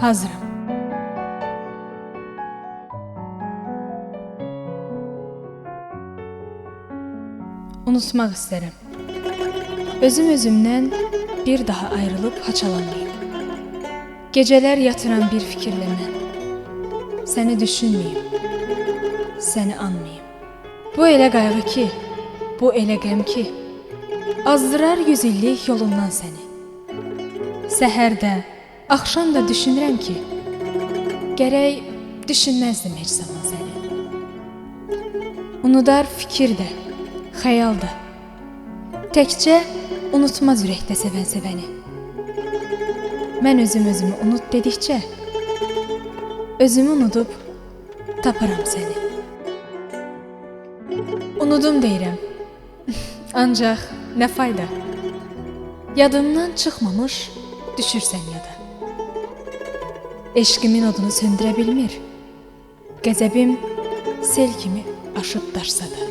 Hazıram. Unutmaq istərəm. Özüm özümdən bir daha ayrılıb haçalanmayım. Gecələr yatıram bir fikirlə mən. Səni düşünməyim, səni anmayım. Bu elə qayğı ki, bu elə qəm ki, azdırar 100 illik yolundan səni. Səhərdə, axşam da düşünürəm ki, gərək düşünməzdim heç zaman səni. Unudar fikir də, xəyal da, təkcə unutmaz ürəkdə sevən sevəni. Mən özümü unut dedikcə, özümü unudub taparam səni. Unudum deyirəm, ancaq nə fayda? Yadımdan çıxmamış düşürsən yada. Eşqimin odunu söndürə bilmir, qəzəbim sel kimi aşıb daşsa da.